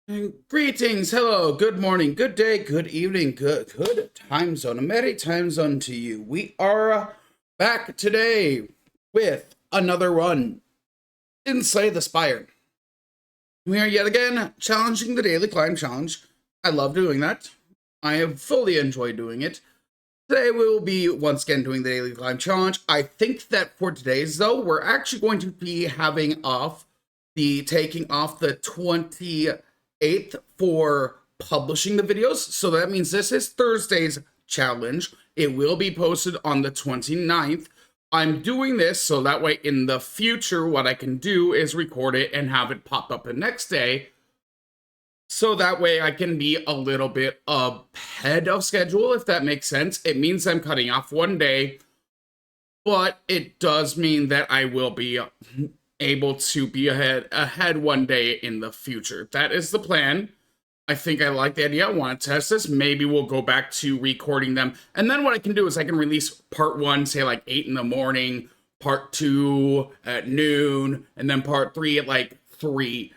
Greetings, hello, good morning, good day, good evening, good time zone, a merry time zone to you. We are back today with another run inside the Spire. We are yet again challenging the Daily Climb challenge. I love doing that. I have fully enjoyed doing it. Today we will be once again doing the Daily Climb challenge. I think that for today's though, we're actually going to be taking off the 28th for publishing the videos. So that means this is Thursday's challenge. It will be posted on the 29th. I'm doing this so that way in the future, what I can do is record it and have it pop up the next day. So that way I can be a little bit ahead of schedule, if that makes sense. It means I'm cutting off one day, but it does mean that I will be able to be ahead one day in the future. That is the plan. I think I like the idea. I want to test this. Maybe we'll go back to recording them. And then what I can do is I can release part 1, say like 8 in the morning, part 2 at noon, and then part 3 at like 3.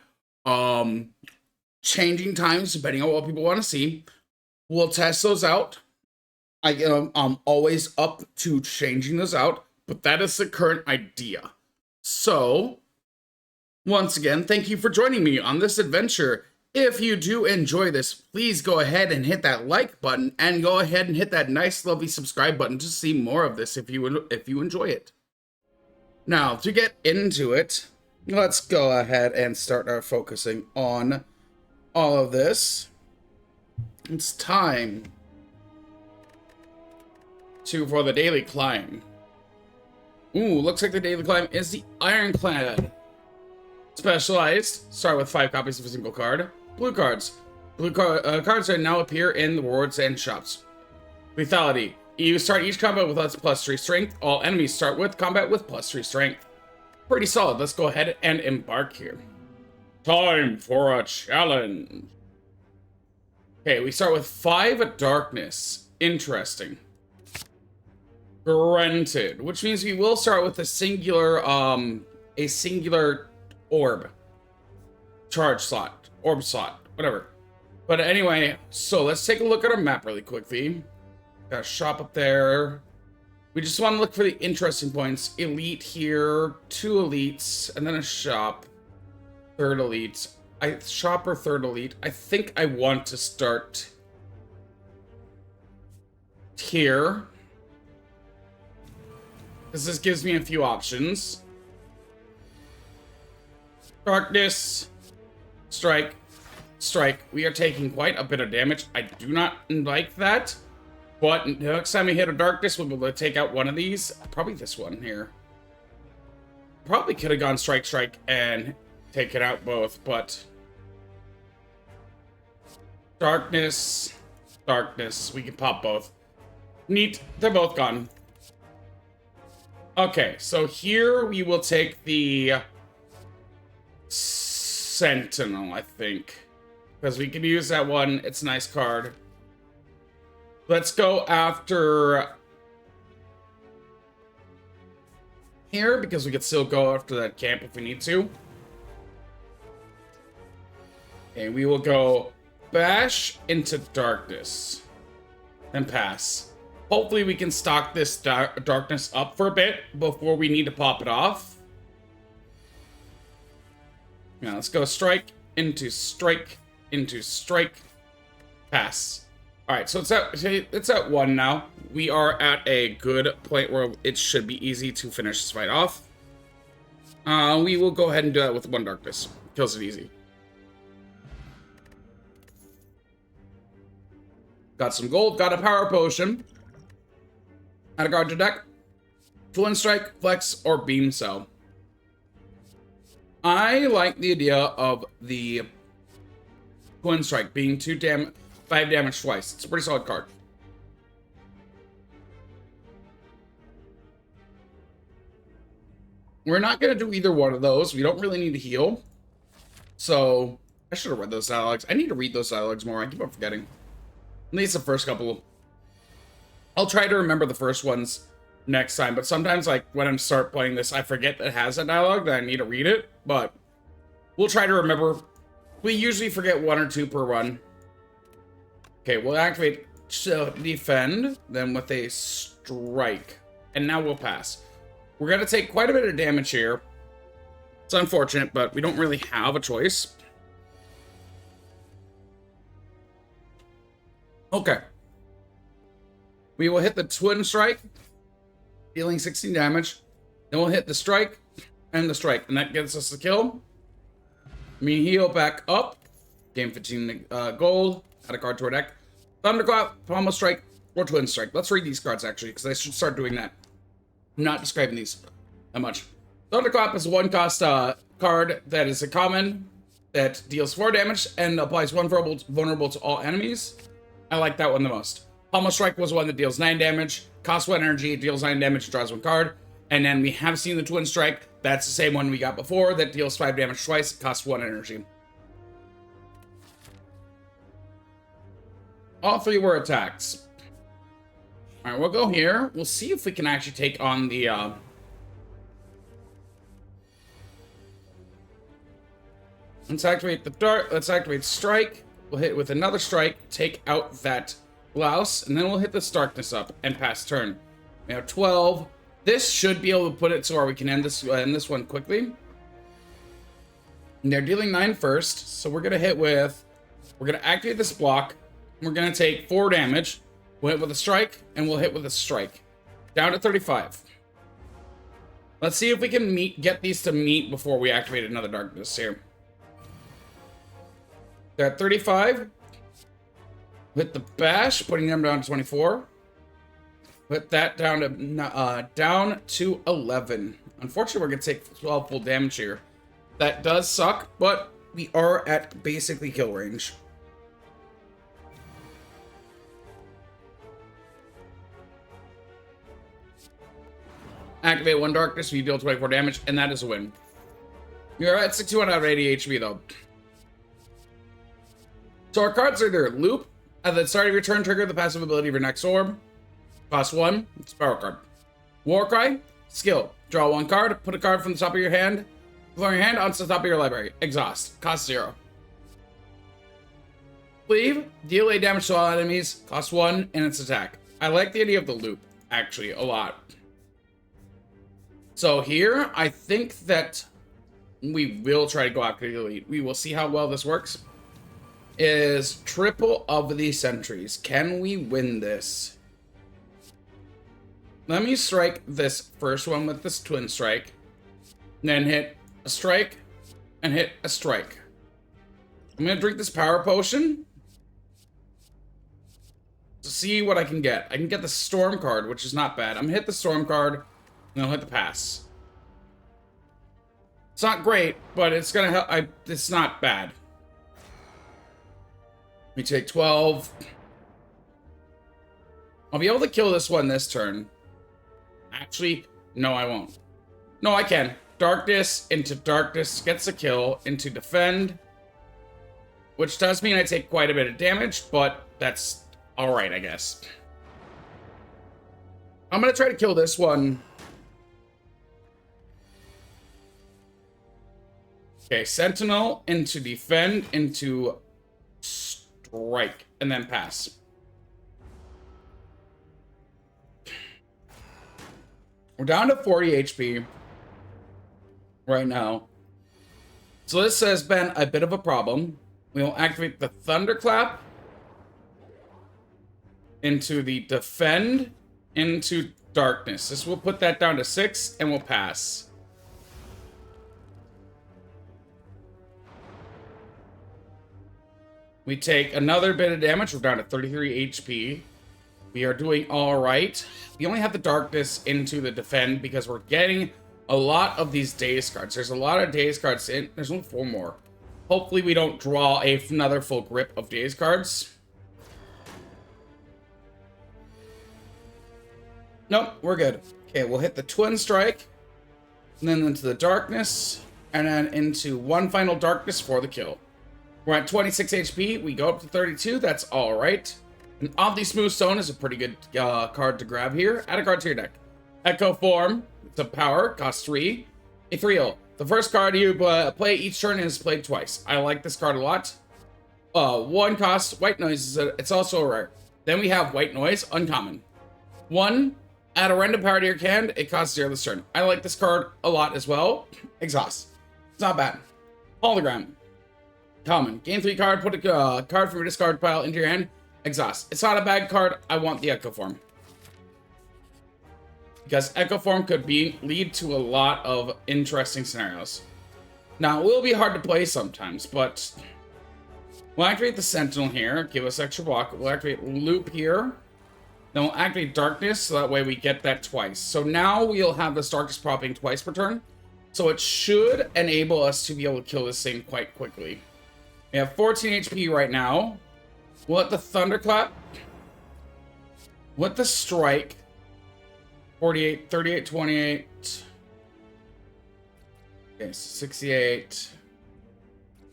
Changing times depending on what people want to see. We'll test those out. I'm always up to changing those out, but that is the current idea. So, once again, thank you for joining me on this adventure. If you do enjoy this, please go ahead and hit that like button and go ahead and hit that nice lovely subscribe button to see more of this if you enjoy it. Now, to get into it, let's go ahead and start our focusing on all of this. It's time for the Daily Climb. Ooh, looks like the Daily Climb is the Ironclad. Specialized. Start with 5 copies of a single card. Blue cards. Cards that now appear in the rewards and shops. Lethality. You start each combat with +3 strength. All enemies start with combat with +3 strength. Pretty solid. Let's go ahead and embark here. Time for a challenge. Okay, we start with 5 darkness. Interesting. Granted, which means we will start with a singular orb. Charge slot. Orb slot. Whatever. But anyway, so let's take a look at our map really quickly. Got a shop up there. We just want to look for the interesting points. Elite here. 2 elites. And then a shop. 3rd elite. Shop or 3rd elite. I think I want to start here, because this gives me a few options. Darkness. Strike. Strike. We are taking quite a bit of damage. I do not like that. But next time we hit a darkness, we'll be able to take out one of these. Probably this one here. Probably could have gone strike, strike, and taken out both, but... Darkness. Darkness. We can pop both. Neat. They're both gone. Okay, so here we will take the Sentinel, I think. Because we can use that one. It's a nice card. Let's go after here, because we can still go after that camp if we need to. Okay, we will go bash into darkness. And pass. Hopefully we can stock this darkness up for a bit before we need to pop it off. Now let's go strike, into strike, into strike, pass. Alright, so it's at 1 now. We are at a good point where it should be easy to finish this fight off. We will go ahead and do that with 1 darkness. Kills it easy. Got some gold, got a power potion. Add a card to deck. Twin Strike, Flex, or Beam Cell. I like the idea of the Twin Strike being 5 damage twice. It's a pretty solid card. We're not going to do either one of those. We don't really need to heal. So, I should have read those dialogues. I need to read those dialogues more. I keep on forgetting. At least the first couple. I'll try to remember the first ones next time, but sometimes, like, when I start playing this, I forget that it has a dialogue, that I need to read it, but we'll try to remember We usually forget 1 or 2 per run. Okay, we'll activate defend, then with a strike. And now we'll pass. We're going to take quite a bit of damage here. It's unfortunate, but we don't really have a choice. Okay. We will hit the twin strike, dealing 16 damage. Then we'll hit the strike and the strike, and that gets us the kill. Me heal back up. Game 15 gold. Add a card to our deck. Thunderclap, Pommel Strike, or Twin Strike. Let's read these cards, actually, because I should start doing that. I'm not describing these that much. Thunderclap is a 1-cost card that is a common that deals 4 damage and applies 1 vulnerable to all enemies. I like that one the most. Pommel Strike was one that deals 9 damage, costs 1 energy, deals 9 damage, draws 1 card. And then we have seen the Twin Strike. That's the same one we got before that deals 5 damage twice, costs 1 energy. All 3 were attacks. Alright, we'll go here. We'll see if we can actually take on the... Let's activate the dart. Let's activate strike. We'll hit with another strike, take out that blouse, and then we'll hit this darkness up and pass turn. We have 12. This should be able to put it so we can end this one quickly. And they're dealing 9 first, so we're going to hit with... We're going to activate this block. We're going to take 4 damage. We'll hit with a strike, and we'll hit with a strike. Down to 35. Let's see if we can get these to meet before we activate another darkness here. They're at 35. Hit the bash, putting them down to 24. Put that down to 11. Unfortunately, we're going to take 12 full damage here. That does suck, but we are at basically kill range. Activate 1 darkness, you deal 24 damage, and that is a win. You're at 61 out of 80 HP, though. So our cards are there. Loop. At the start of your turn, trigger the passive ability of your next orb. Cost 1. It's a power card. Warcry. Skill. Draw 1 card. Put a card from the top of your hand. From your hand onto the top of your library. Exhaust. Cost 0. Cleave. Deal 8 damage to all enemies. Cost 1, and its attack. I like the idea of the loop, actually, a lot. So here, I think that we will try to go after the elite. We will see how well this works. Is triple of the sentries. Can we win this? Let me strike this first one with this twin strike. Then hit a strike and hit a strike. I'm going to drink this power potion to see what I can get. I can get the storm card, which is not bad. I'm going to hit the storm card. And I'll hit the pass. It's not great, but it's gonna help. It's not bad. We take 12. I'll be able to kill this one this turn. Actually, no, I won't. No, I can. Darkness into darkness gets a kill into defend, which does mean I take quite a bit of damage, but that's all right, I guess. I'm gonna try to kill this one. Okay, Sentinel into defend into strike and then pass. We're down to 40 HP right now. So this has been a bit of a problem. We will activate the Thunderclap into the defend into darkness. This will put that down to 6 and we'll pass. We take another bit of damage. We're down to 33 HP. We are doing all right. We only have the darkness into the defend because we're getting a lot of these days cards. There's a lot of days cards in. There's only 4 more. Hopefully we don't draw another full grip of days cards. Nope, we're good. Okay, we'll hit the twin strike. And then into the darkness. And then into one final darkness for the kill. We're at 26 HP. We go up to 32. That's all right. An Oddly Smooth Stone is a pretty good card to grab here. Add a card to your deck. Echo Form. It's a power. Costs 3. Ethereal. The first card you play each turn is played twice. I like this card a lot. 1 cost, white noise. It's also rare. Then we have white noise, uncommon. 1, add a random power to your hand. It costs 0 this turn. I like this card a lot as well. Exhaust. It's not bad. Hologram. Common. Gain 3 card. Put a card from your discard pile into your hand. Exhaust. It's not a bad card. I want the Echo Form. Because Echo Form could lead to a lot of interesting scenarios. Now, it will be hard to play sometimes, but we'll activate the Sentinel here. Give us extra block. We'll activate Loop here. Then we'll activate Darkness, so that way we get that twice. So now we'll have this Darkness popping twice per turn. So it should enable us to be able to kill this thing quite quickly. We have 14 HP right now. We'll let the Thunderclap. Let the Strike. 48, 38, 28. Okay, 68.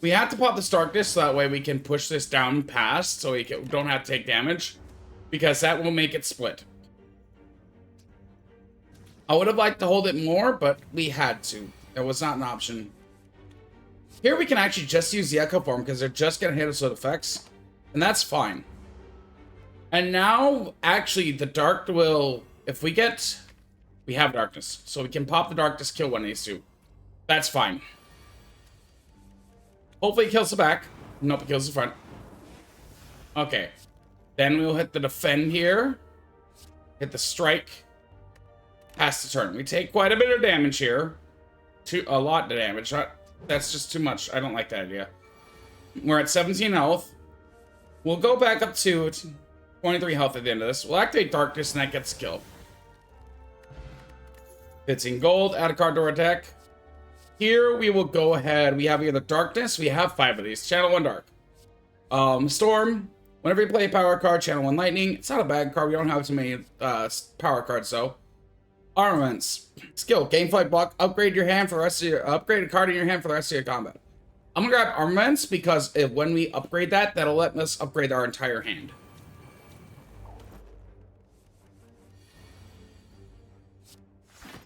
We have to pop this Darkness so that way we can push this down past so we don't have to take damage. Because that will make it split. I would have liked to hold it more, but we had to. It was not an option. Here we can actually just use the Echo Form because they're just going to hit us with effects. And that's fine. And now, actually, the Dark will... If we get... We have Darkness. So we can pop the Darkness, kill one of these two. That's fine. Hopefully it kills the back. Nope, it kills the front. Okay. Then we'll hit the Defend here. Hit the Strike. Pass the turn. We take quite a bit of damage here. A lot of damage. That's just too much. I don't like that idea. We're at 17 health. We'll go back up to 23 health at the end of this. We'll activate Darkness and that gets a kill. 15 gold. Add a card to our deck. Here we will go ahead. We have here the Darkness. We have 5 of these. Channel 1 Dark. Storm. Whenever you play a power card, channel 1 Lightning. It's not a bad card. We don't have too many power cards, though. Armaments. Skill. Gain flight block. Upgrade your hand for the rest of your... Upgrade a card in your hand for the rest of your combat. I'm going to grab Armaments because when we upgrade that, that'll let us upgrade our entire hand.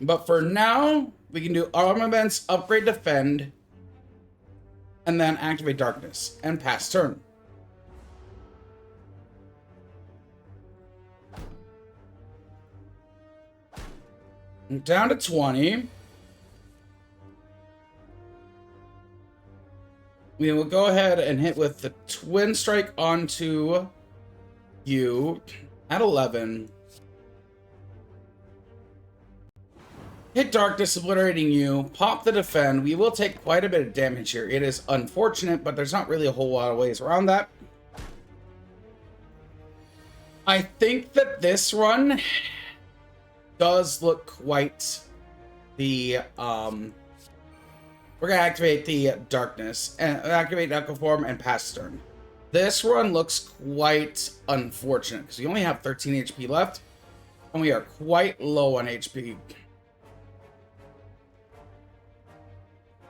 But for now, we can do Armaments, Upgrade Defend, and then activate Darkness and pass turn. Down to 20. We will go ahead and hit with the Twin Strike onto you at 11. Hit Darkness, obliterating you. Pop the Defend. We will take quite a bit of damage here. It is unfortunate, but there's not really a whole lot of ways around that. I think that this run does look quite the we're gonna activate the Darkness and activate Echo Form and pass turn. This run looks quite unfortunate because we only have 13 HP left and we are quite low on HP.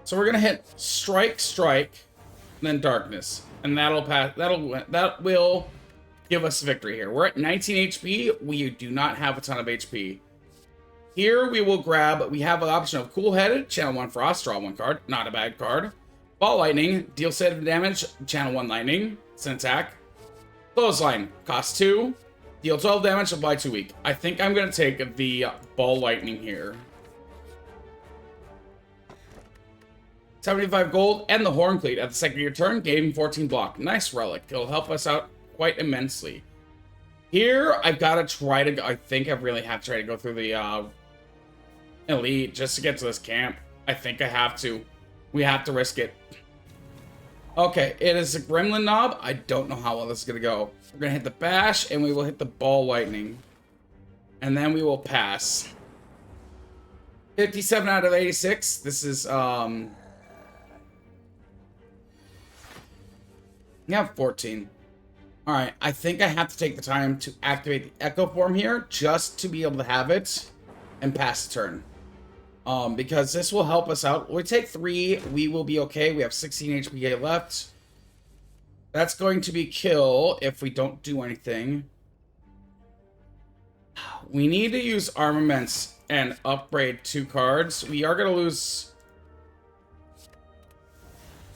So we're gonna hit Strike, Strike, and then Darkness, and that'll pass. That will give us victory here. We're at 19 HP. We do not have a ton of HP. Here we will grab, we have an option of Cool Headed, channel 1 Frost, draw 1 card, not a bad card. Ball Lightning, deal 7 damage, channel 1 Lightning, it's an attack. Clothesline, cost 2, deal 12 damage, apply 2 weak. I think I'm going to take the Ball Lightning here. 75 gold, and the Horn Cleat at the second of your turn, gain 14 block. Nice relic, it'll help us out quite immensely. Here, I've got to try to, I think I really have to try to go through the Elite just to get to this camp. I think I have to. We have to risk it. Okay, it is a Gremlin Knob. I don't know how well this is going to go. We're going to hit the Bash, and we will hit the Ball Lightning. And then we will pass. 57 out of 86. This is, yeah, 14. Alright, I think I have to take the time to activate the Echo Form here, just to be able to have it, and pass the turn. Because this will help us out. We take 3, we will be okay. We have 16 HP left. That's going to be kill if we don't do anything. We need to use Armaments and upgrade 2 cards. We are going to lose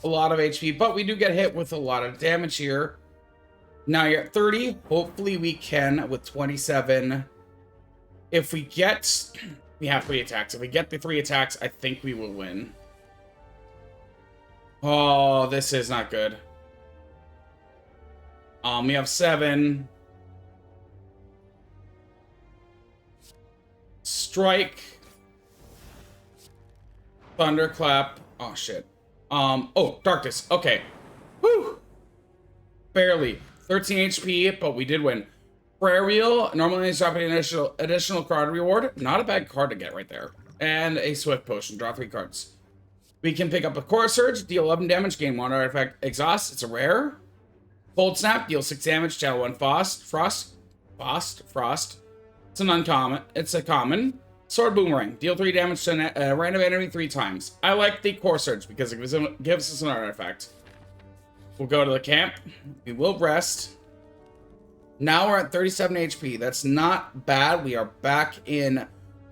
a lot of HP, but we do get hit with a lot of damage here. Now you're at 30. Hopefully we can with 27. If we get... We have 3 attacks. If we get the 3 attacks, I think we will win. Oh, this is not good. We have 7. Strike. Thunderclap. Oh, shit. Oh, Darkness. Okay. Woo! Barely. 13 HP, but we did win. Prayer Wheel. Normally it's dropping an additional card reward. Not a bad card to get right there. And a Swift Potion. Draw 3 cards. We can pick up a Core Surge. Deal 11 damage. Gain 1 artifact. Exhaust. It's a rare. Cold Snap. Deal 6 damage. Channel 1 Frost. It's an uncommon. It's a common. Sword Boomerang. Deal 3 damage to a random enemy 3 times. I like the Core Surge because it gives us an artifact. We'll go to the camp. We will rest. Now we're at 37 HP. That's not bad. We are back in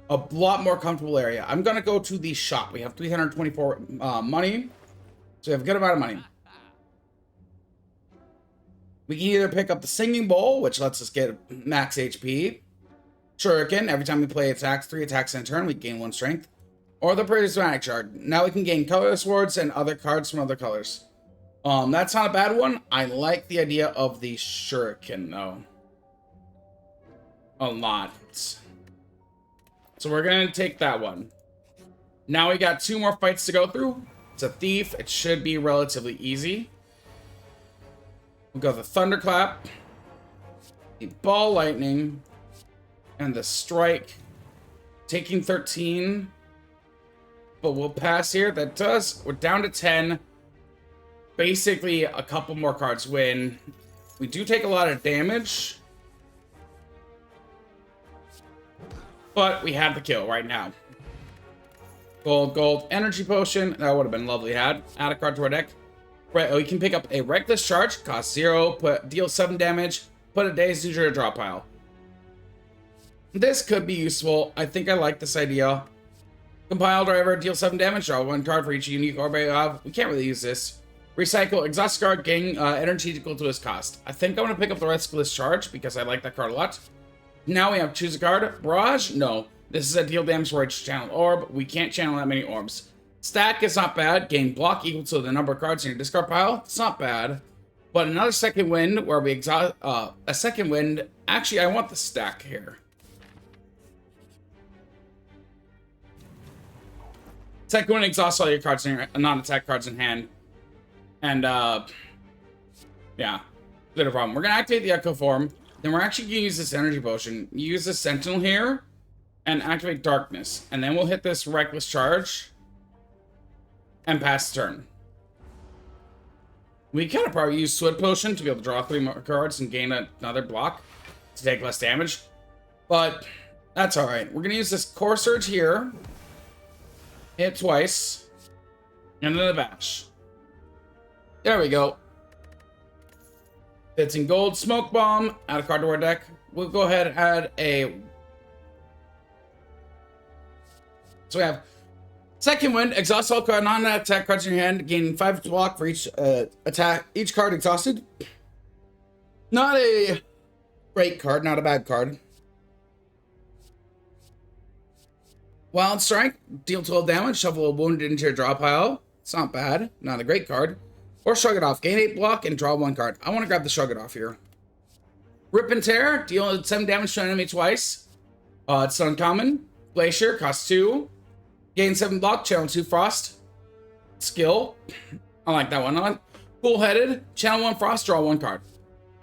a lot more comfortable area. I'm going to go to the shop. We have 324 money. So we have a good amount of money. We can either pick up the Singing Bowl, which lets us get max HP. Shuriken. Every time we play attacks, 3 attacks in a turn, we gain 1 strength. Or the Prismatic Shard. Now we can gain color swords and other cards from other colors. That's not a bad one. I like the idea of the Shuriken, though. A lot. So we're going to take that one. Now we got 2 more fights to go through. It's a Thief. It should be relatively easy. We'll go the Thunderclap. The Ball Lightning. And the Strike. Taking 13. But we'll pass here. That does. We're down to 10. Basically, a couple more cards win. We do take a lot of damage. But we have the kill right now. Gold, energy potion. That would have been lovely to add. Add a card to our deck. Right, we can pick up a Reckless Charge. Cost 0. Deal 7 damage. Put a Dazed User draw pile. This could be useful. I think I like this idea. Compile Driver. Deal 7 damage. Draw 1 card for each unique orb you have. We can't really use this. Recycle. Exhaust card. Gain energy equal to its cost. I think I'm going to pick up the Reckless Charge because I like that card a lot. Now we have choose a card. Barrage? No. This is a deal damage for each channel orb. We can't channel that many orbs. Stack is not bad. Gain block equal to the number of cards in your discard pile. It's not bad. But another second wind where we exhaust... a second wind... Actually, I want the stack here. Second wind exhausts all your cards in your non-attack cards in hand. And, yeah. Little problem. We're going to activate the Echo Form. Then we're actually going to use this energy potion. Use the Sentinel here. And activate Darkness. And then we'll hit this Reckless Charge. And pass the turn. We kind of probably use Swift Potion to be able to draw 3 more cards and gain another block. To take less damage. But, that's alright. We're going to use this Core Surge here. Hit twice. And then a Bash. There we go. It's in gold. Smoke Bomb. Add a card to our deck. We'll go ahead and add a... So we have Second Wind. Exhaust all card non-attack cards in your hand. Gain 5 block for each attack. Each card exhausted. Not a great card. Not a bad card. Wild Strike. Deal 12 damage. Shuffle a wounded into your draw pile. It's not bad. Not a great card. Or Shrug It Off. Gain 8 block and draw 1 card. I want to grab the Shrug It Off here. Rip and Tear. Deal 7 damage to an enemy twice. It's uncommon. Glacier. Costs 2. Gain 7 block. Channel 2 Frost. Skill. I like that one. Cool-Headed. Channel 1 Frost. Draw 1 card.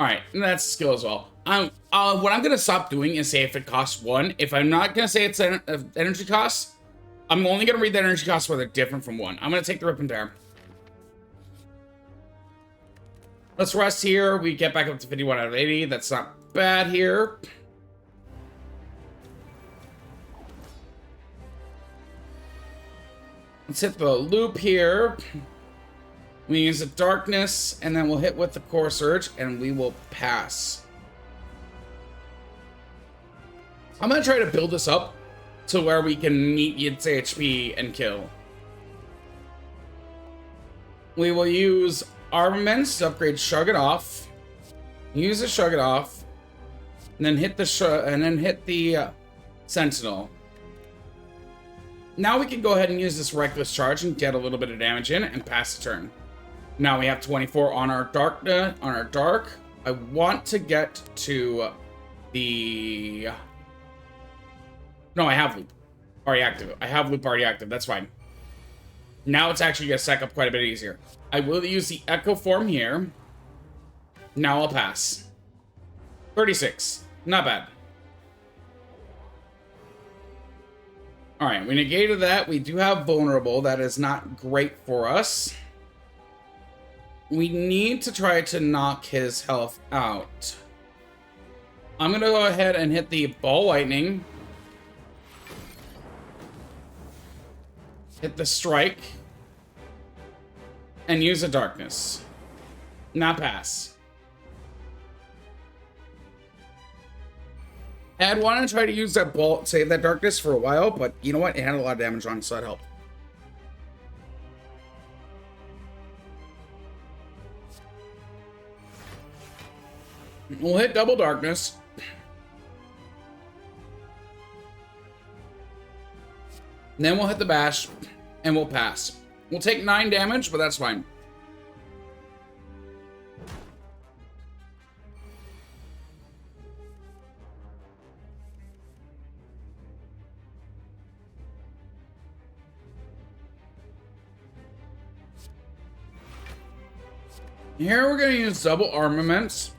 Alright. And that's skill as well. What I'm going to stop doing is say if it costs 1. If I'm not going to say it's an energy cost, I'm only going to read the energy costs where they're different from 1. I'm going to take the Rip and Tear. Let's rest here. We get back up to 51 out of 80. That's not bad here. Let's hit the loop here. We use the Darkness, and then we'll hit with the Core Surge, and we will pass. I'm going to try to build this up to where we can meet its HP and kill. We will use armaments to upgrade Shrug It Off. Use the Shrug It Off, and then hit the Sentinel. Now we can go ahead and use this Reckless Charge and get a little bit of damage in and pass the turn. Now we have 24 on our dark. I want to get to the... No, I have loop already active. That's fine. Now it's actually going to stack up quite a bit easier. I will use the Echo Form here. Now I'll pass. 36. Not bad. Alright, we negated that. We do have Vulnerable. That is not great for us. We need to try to knock his health out. I'm going to go ahead and hit the Ball Lightning. Hit the Strike. And use a Darkness. Not pass. I had wanted to try to use that ball, save that Darkness for a while, but you know what? It had a lot of damage on, so that helped. We'll hit double Darkness. And then we'll hit the Bash, and we'll pass. We'll take 9 damage, but that's fine. Here we're going to use double armaments.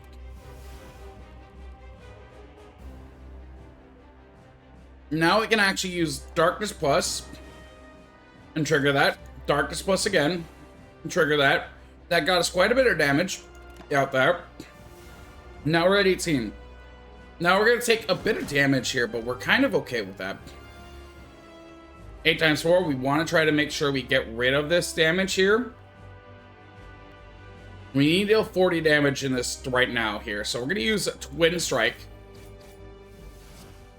Now we can actually use Darkness Plus and trigger that. Darkness Plus again and trigger that. That got us quite a bit of damage out there. Now we're at 18. Now we're going to take a bit of damage here, but we're kind of okay with that. 8 times 4. We want to try to make sure we get rid of this damage here. We need to deal 40 damage in this right now here. So we're going to use Twin Strike.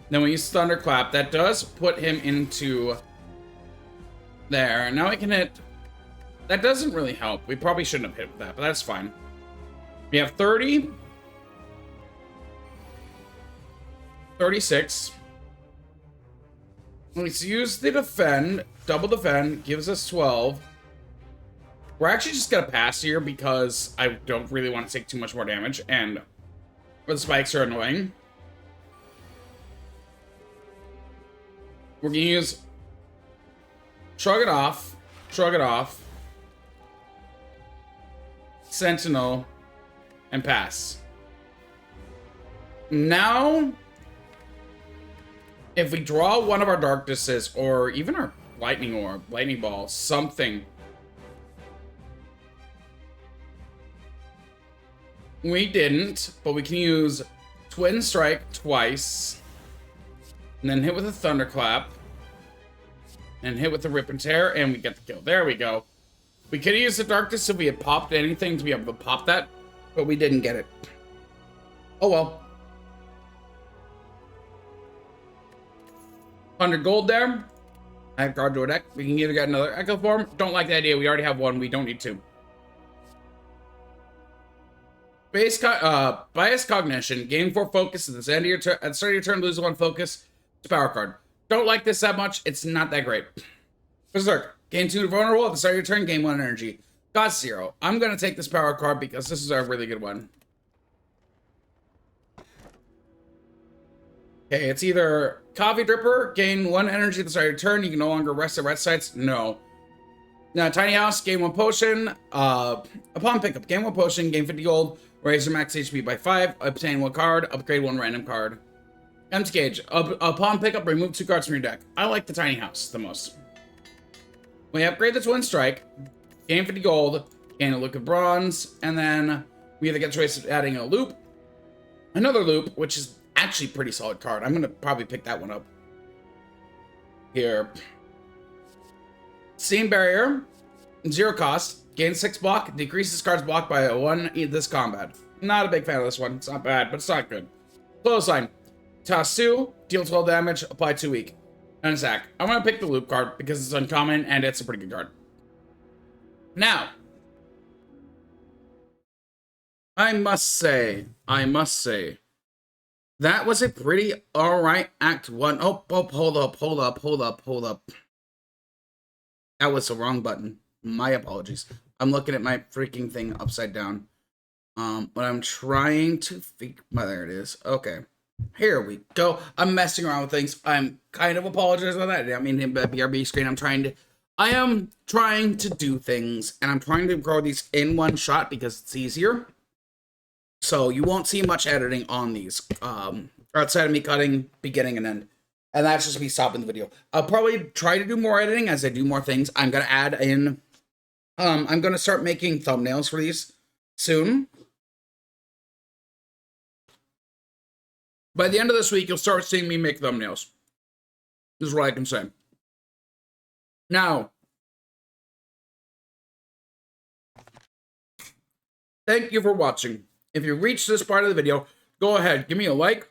Then we use Thunderclap. That does put him into there. Now we can hit... That doesn't really help. We probably shouldn't have hit with that, but that's fine. We have 30. 36. Let's use the Defend. Double Defend. Gives us 12. We're actually just going to pass here because I don't really want to take too much more damage. And the spikes are annoying. We're going to use Shrug It Off. Shrug It Off. Sentinel. And pass. Now, if we draw one of our Darknesses or even our Lightning Orb, Lightning Ball, something... We didn't, but we can use Twin Strike twice. And then hit with a Thunderclap. And hit with the Rip and Tear, and we get the kill. There we go. We could use the Darkness if we had popped anything to be able to pop that, but we didn't get it. Oh well. 100 gold there. Add card to a deck. We can either get another Echo Form. Don't like the idea. We already have one. We don't need two. Bias Cognition. Gain 4 focus at the end of your turn. At the start of your turn, lose 1 focus. It's a power card. Don't like this that much. It's not that great. Berserk. Gain 2 vulnerable. At the start of your turn, gain 1 energy. Cost 0. I'm going to take this power card because this is a really good one. Okay, it's either Coffee Dripper, gain 1 energy at the start of your turn. You can no longer rest at rest sites. No. Now, Tiny House, gain 1 potion. Upon pickup, gain 1 potion, gain 50 gold. Raise your max HP by 5. Obtain 1 card. Upgrade 1 random card. Empty Cage. Upon pickup, remove 2 cards from your deck. I like the Tiny House the most. We upgrade the Twin Strike. Gain 50 gold. Gain a Look of Bronze. And then we either get a choice of adding a loop. Another loop, which is actually a pretty solid card. I'm going to probably pick that one up. Here. Steam Barrier. 0 cost. Gain 6 block. Decreases card's block by 1 this combat. Not a big fan of this one. It's not bad, but it's not good. Clothesline. Toss 2. Deal 12 damage. Apply 2 weak. And attack. I'm going to pick the loop card because it's uncommon and it's a pretty good card. Now, I must say, that was a pretty alright Act 1. Oh, hold up. That was the wrong button. My apologies. I'm looking at my freaking thing upside down. But I'm trying to think. There it is. Okay. Here we go. I'm messing around with things. I'm kind of apologizing for that. I mean, BRB screen. I am trying to do things, and I'm trying to grow these in one shot because it's easier. So you won't see much editing on these, outside of me cutting beginning and end. And that's just me stopping the video. I'll probably try to do more editing as I do more things. I'm going to add in, I'm going to start making thumbnails for these soon. By the end of this week, you'll start seeing me make thumbnails. This is what I can say. Now, thank you for watching. If you reached this part of the video, go ahead, give me a like.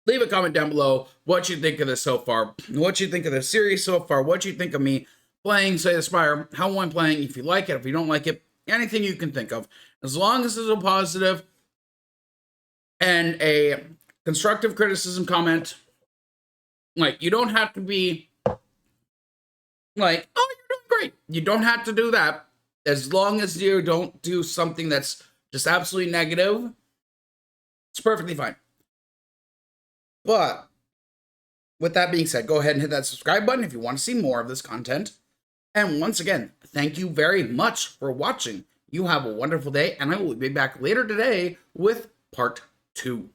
Leave a comment down below what you think of this so far, what you think of the series so far, what you think of me playing, say, Spire, how I'm playing, if you like it, if you don't like it, anything you can think of. As long as it's a positive and a constructive criticism comment, like, you don't have to be like, oh, you're doing great. You don't have to do that. As long as you don't do something that's just absolutely negative, it's perfectly fine. But with that being said, go ahead and hit that subscribe button if you want to see more of this content. And once again, thank you very much for watching. You have a wonderful day, and I will be back later today with part 2.